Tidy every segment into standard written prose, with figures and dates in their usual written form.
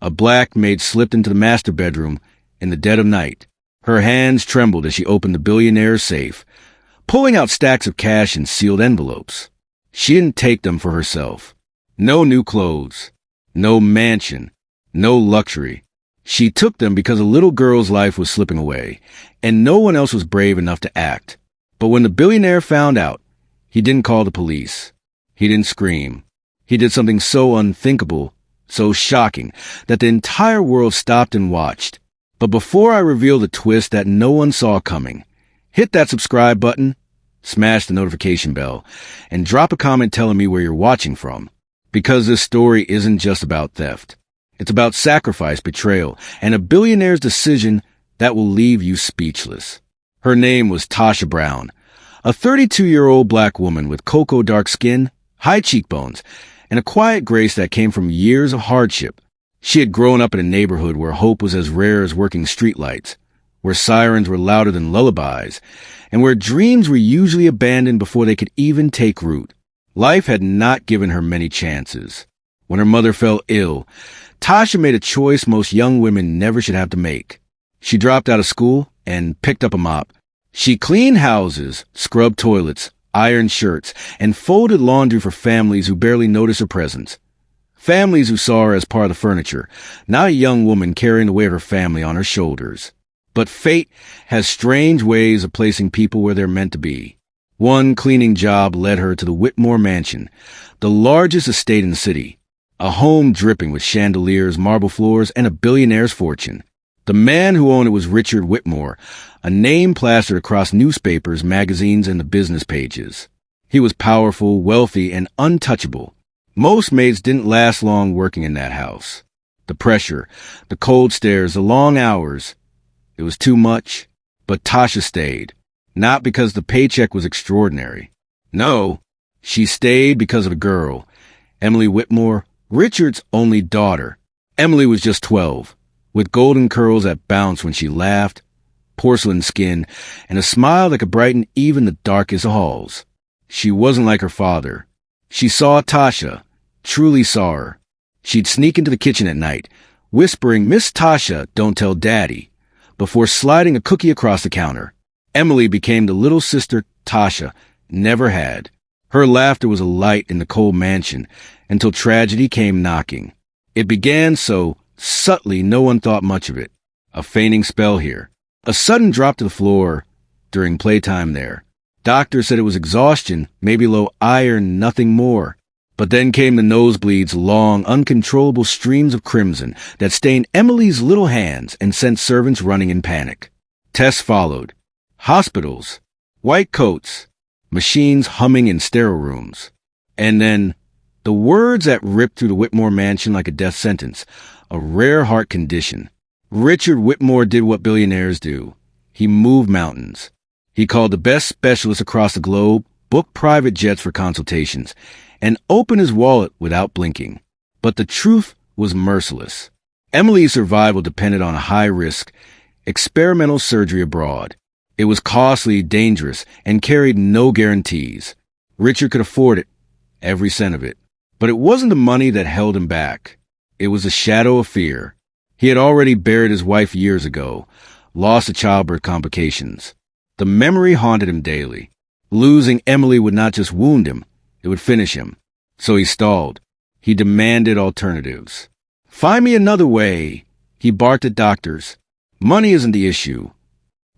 A black maid slipped into the master bedroom in the dead of night. Her hands trembled as she opened the billionaire's safe, pulling out stacks of cash in sealed envelopes. She didn't take them for herself. No new clothes, no mansion, no luxury. She took them because a little girl's life was slipping away, and no one else was brave enough to act. But when the billionaire found out, he didn't call the police. He didn't scream. He did something so unthinkable, so shocking, that the entire world stopped and watched. But before I reveal the twist that no one saw coming, hit that subscribe button, smash the notification bell, and drop a comment telling me where you're watching from. Because this story isn't just about theft. It's about sacrifice, betrayal, and a billionaire's decision that will leave you speechless. Her name was Tasha Brown, a 32-year-old black woman with cocoa dark skin, high cheekbones, and a quiet grace that came from years of hardship. She had grown up in a neighborhood where hope was as rare as working streetlights, where sirens were louder than lullabies, and where dreams were usually abandoned before they could even take root. Life had not given her many chances. When her mother fell ill, Tasha made a choice most young women never should have to make. She dropped out of school and picked up a mop. She cleaned houses, scrubbed toilets, ironed shirts, and folded laundry for families who barely noticed her presence. Families who saw her as part of the furniture, not a young woman carrying the weight of her family on her shoulders. But fate has strange ways of placing people where they're meant to be. One cleaning job led her to the Whitmore Mansion, the largest estate in the city. A home dripping with chandeliers, marble floors, and a billionaire's fortune. The man who owned it was Richard Whitmore, a name plastered across newspapers, magazines, and the business pages. He was powerful, wealthy, and untouchable. Most maids didn't last long working in that house. The pressure, the cold stares, the long hours. It was too much, but Tasha stayed. Not because the paycheck was extraordinary. No, she stayed because of a girl, Emily Whitmore, Richard's only daughter. Emily was just 12, with golden curls that bounced when she laughed, porcelain skin, and a smile that could brighten even the darkest halls. She wasn't like her father. She saw Tasha, truly saw her. She'd sneak into the kitchen at night, whispering, "Miss Tasha, don't tell Daddy," before sliding a cookie across the counter. Emily became the little sister Tasha never had. Her laughter was a light in the cold mansion until tragedy came knocking. It began so subtly no one thought much of it. A fainting spell here. A sudden drop to the floor during playtime there. Doctors said it was exhaustion, maybe low iron, nothing more. But then came the nosebleeds, long, uncontrollable streams of crimson that stained Emily's little hands and sent servants running in panic. Tests followed. Hospitals. White coats. Machines humming in sterile rooms. And then the words that ripped through the Whitmore mansion like a death sentence. A rare heart condition. Richard Whitmore did what billionaires do. He moved mountains. He called the best specialists across the globe, booked private jets for consultations, and opened his wallet without blinking. But the truth was merciless. Emily's survival depended on a high-risk, experimental surgery abroad. It was costly, dangerous, and carried no guarantees. Richard could afford it, every cent of it. But it wasn't the money that held him back. It was a shadow of fear. He had already buried his wife years ago, lost to childbirth complications. The memory haunted him daily. Losing Emily would not just wound him, it would finish him. So he stalled. He demanded alternatives. "Find me another way," he barked at doctors. Money isn't the issue.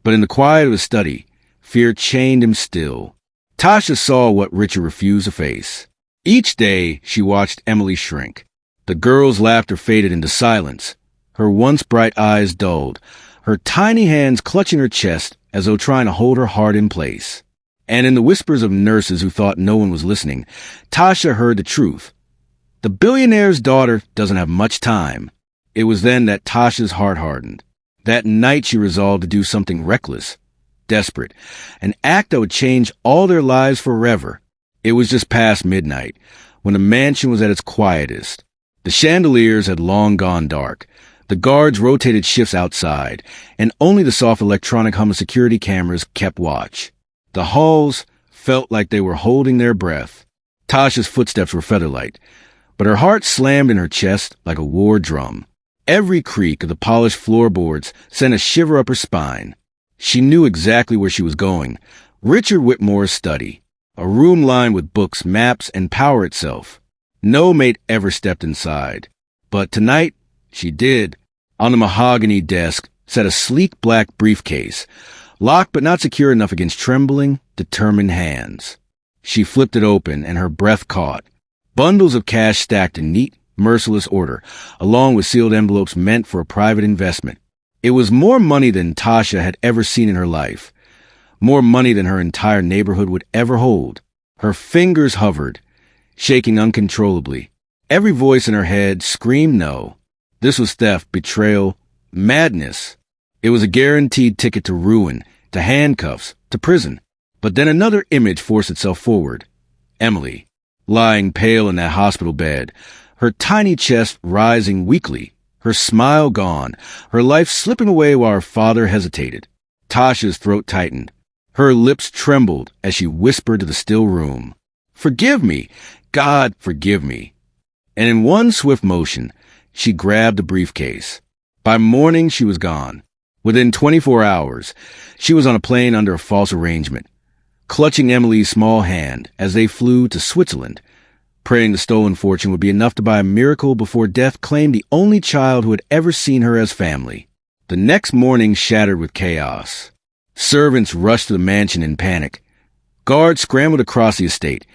But in the quiet of his study, fear chained him still. Tasha saw what Richard refused to face. Each day, she watched Emily shrink. The girl's laughter faded into silence. Her once bright eyes dulled, her tiny hands clutching her chest as though trying to hold her heart in place. And in the whispers of nurses who thought no one was listening, Tasha heard the truth. The billionaire's daughter doesn't have much time. It was then that Tasha's heart hardened. That night she resolved to do something reckless, desperate, an act that would change all their lives forever. It was just past midnight, when the mansion was at its quietest. The chandeliers had long gone dark. The guards rotated shifts outside, and only the soft electronic hum of security cameras kept watch. The halls felt like they were holding their breath. Tasha's footsteps were featherlight, but her heart slammed in her chest like a war drum. Every creak of the polished floorboards sent a shiver up her spine. She knew exactly where she was going. Richard Whitmore's study, a room lined with books, maps, and power itself. No maid ever stepped inside. But tonight, she did. On the mahogany desk sat a sleek black briefcase, locked but not secure enough against trembling, determined hands. She flipped it open, and her breath caught. Bundles of cash stacked in neat, merciless order, along with sealed envelopes meant for a private investment. It was more money than Tasha had ever seen in her life. More money than her entire neighborhood would ever hold. Her fingers hovered, shaking uncontrollably. Every voice in her head screamed no. This was theft, betrayal, madness. It was a guaranteed ticket to ruin, to handcuffs, to prison. But then another image forced itself forward. Emily, lying pale in that hospital bed, her tiny chest rising weakly, her smile gone, her life slipping away while her father hesitated. Tasha's throat tightened. Her lips trembled as she whispered to the still room, "Forgive me! God, forgive me!" And in one swift motion, she grabbed the briefcase. By morning, she was gone. Within 24 hours, she was on a plane under a false arrangement, clutching Emily's small hand as they flew to Switzerland, praying the stolen fortune would be enough to buy a miracle before death claimed the only child who had ever seen her as family. The next morning shattered with chaos. Servants rushed to the mansion in panic. Guards scrambled across the estate,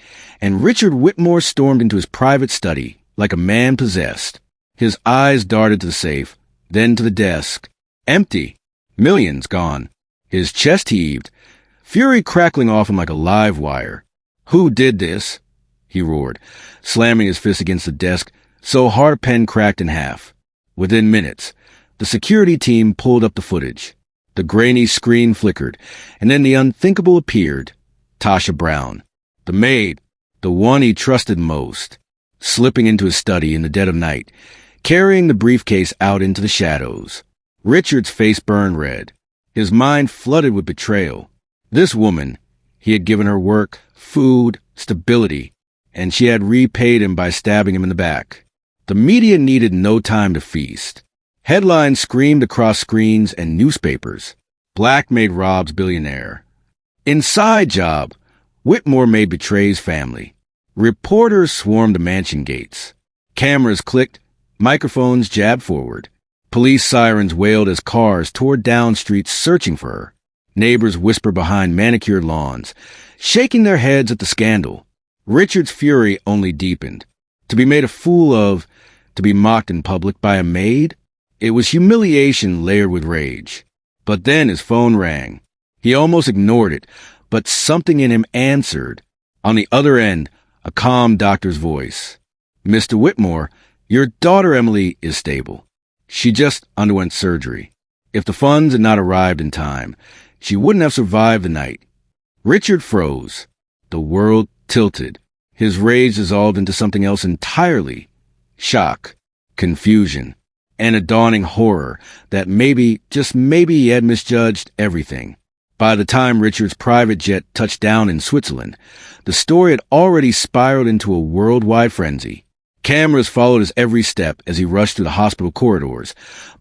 and Richard Whitmore stormed into his private study like a man possessed. His eyes darted to the safe, then to the desk. Empty. Millions gone. His chest heaved, fury crackling off him like a live wire. "Who did this?" he roared, slamming his fist against the desk so hard a pen cracked in half. Within minutes, the security team pulled up the footage. The grainy screen flickered, and then the unthinkable appeared. Tasha Brown, the maid, the one he trusted most, slipping into his study in the dead of night, carrying the briefcase out into the shadows. Richard's face burned red, his mind flooded with betrayal. This woman, he had given her work, food, stability, and she had repaid him by stabbing him in the back. The media needed no time to feast. Headlines screamed across screens and newspapers. Black Maid robs billionaire. Inside job, Whitmore Maid betrays family. Reporters swarmed the mansion gates. Cameras clicked, microphones jabbed forward. Police sirens wailed as cars tore down streets searching for her. Neighbors whispered behind manicured lawns, shaking their heads at the scandal. Richard's fury only deepened. To be made a fool of, to be mocked in public by a maid? It was humiliation layered with rage. But then his phone rang. He almost ignored it, but something in him answered. On the other end, a calm doctor's voice. "Mr. Whitmore, your daughter Emily is stable. She just underwent surgery. If the funds had not arrived in time, she wouldn't have survived the night." Richard froze. The world tilted. His rage dissolved into something else entirely. Shock, confusion, and a dawning horror that maybe, just maybe, he had misjudged everything. By the time Richard's private jet touched down in Switzerland, the story had already spiraled into a worldwide frenzy. Cameras followed his every step as he rushed through the hospital corridors,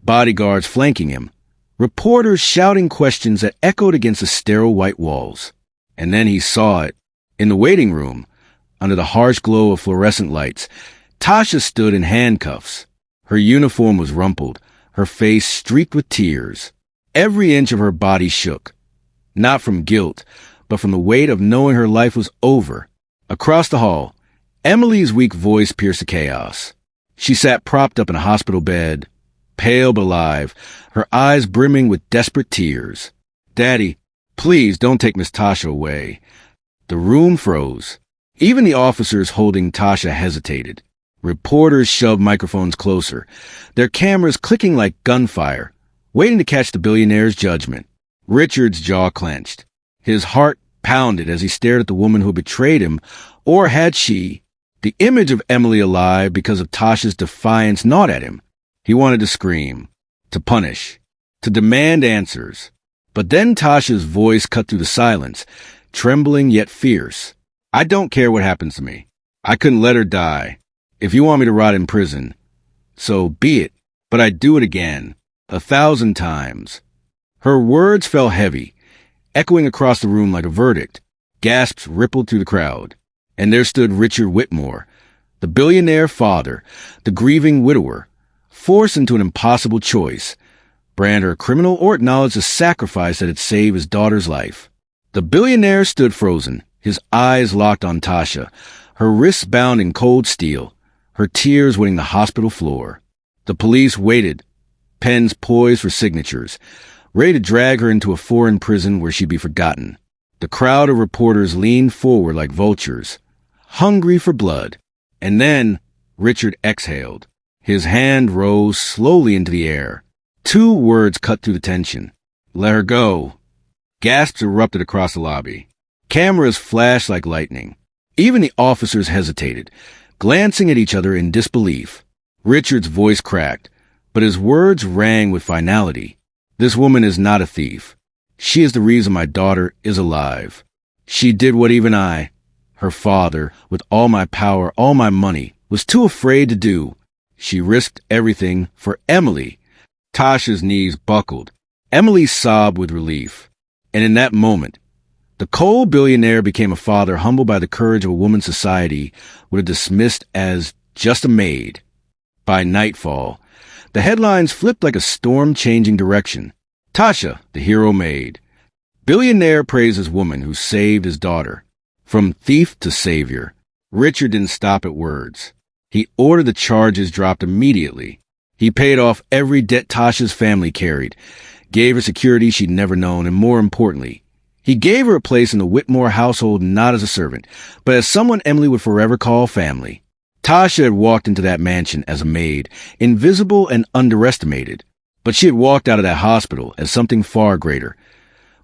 bodyguards flanking him, reporters shouting questions that echoed against the sterile white walls. And then he saw it. In the waiting room, under the harsh glow of fluorescent lights, Tasha stood in handcuffs. Her uniform was rumpled, her face streaked with tears. Every inch of her body shook, not from guilt, but from the weight of knowing her life was over. Across the hall, Emily's weak voice pierced the chaos. She sat propped up in a hospital bed, pale but alive, her eyes brimming with desperate tears. "Daddy, please don't take Miss Tasha away." The room froze. Even the officers holding Tasha hesitated. Reporters shoved microphones closer, their cameras clicking like gunfire, waiting to catch the billionaire's judgment. Richard's jaw clenched. His heart pounded as he stared at the woman who betrayed him, or had she? The image of Emily alive because of Tasha's defiance gnawed at him. He wanted to scream, to punish, to demand answers. But then Tasha's voice cut through the silence, trembling yet fierce. "I don't care what happens to me. I couldn't let her die. If you want me to rot in prison, so be it. but I'd do it again, 1,000 times. Her words fell heavy, echoing across the room like a verdict. Gasps rippled through the crowd. And there stood Richard Whitmore, the billionaire father, the grieving widower, forced into an impossible choice: brand her a criminal or acknowledge the sacrifice that had saved his daughter's life. The billionaire stood frozen, his eyes locked on Tasha, her wrists bound in cold steel, her tears wetting the hospital floor. The police waited, pens poised for signatures, ready to drag her into a foreign prison where she'd be forgotten. The crowd of reporters leaned forward like vultures, hungry for blood. And then Richard exhaled. His hand rose slowly into the air. 2 words cut through the tension. Let her go. Gasps erupted across the lobby. Cameras flashed like lightning. Even the officers hesitated, glancing at each other in disbelief. Richard's voice cracked, but his words rang with finality. This woman is not a thief. She is the reason my daughter is alive. She did what even I, her father, with all my power, all my money, was too afraid to do. She risked everything for Emily. Tasha's knees buckled. Emily sobbed with relief. And in that moment, the cold billionaire became a father humbled by the courage of a woman society would have dismissed as just a maid. By nightfall, the headlines flipped like a storm changing direction. Tasha, the hero Maid. Billionaire praises woman who saved his daughter. From thief to savior, Richard didn't stop at words. He ordered the charges dropped immediately. He paid off every debt Tasha's family carried, gave her security she'd never known, and more importantly, he gave her a place in the Whitmore household not as a servant, but as someone Emily would forever call family. Tasha had walked into that mansion as a maid, invisible and underestimated, but she had walked out of that hospital as something far greater.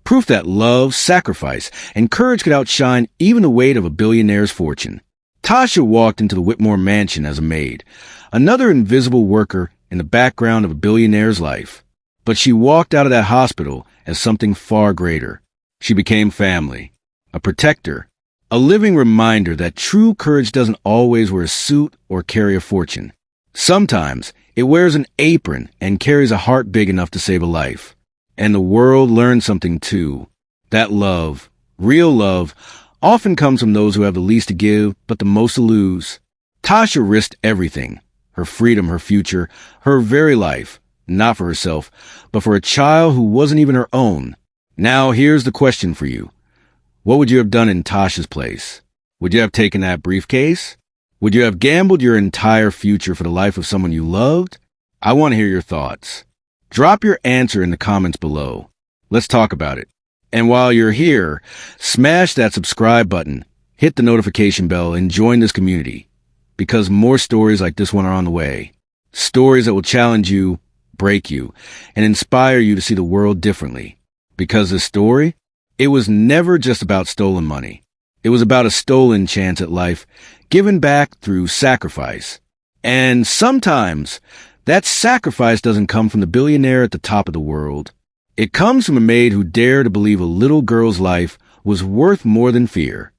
Proof that love, sacrifice, and courage could outshine even the weight of a billionaire's fortune. Tasha walked into the Whitmore mansion as a maid, another invisible worker in the background of a billionaire's life. But she walked out of that hospital as something far greater. She became family, a protector, a living reminder that true courage doesn't always wear a suit or carry a fortune. Sometimes it wears an apron and carries a heart big enough to save a life. And the world learned something too. That love, real love, often comes from those who have the least to give but the most to lose. Tasha risked everything, her freedom, her future, her very life, not for herself, but for a child who wasn't even her own. Now here's the question for you. What would you have done in Tasha's place? Would you have taken that briefcase? Would you have gambled your entire future for the life of someone you loved? I want to hear your thoughts. Drop your answer in the comments below. Let's talk about it. And while you're here, smash that subscribe button, hit the notification bell, and join this community. Because more stories like this one are on the way. Stories that will challenge you, break you, and inspire you to see the world differently. Because this story, it was never just about stolen money. It was about a stolen chance at life, given back through sacrifice. And sometimes, that sacrifice doesn't come from the billionaire at the top of the world. It comes from a maid who dared to believe a little girl's life was worth more than fear.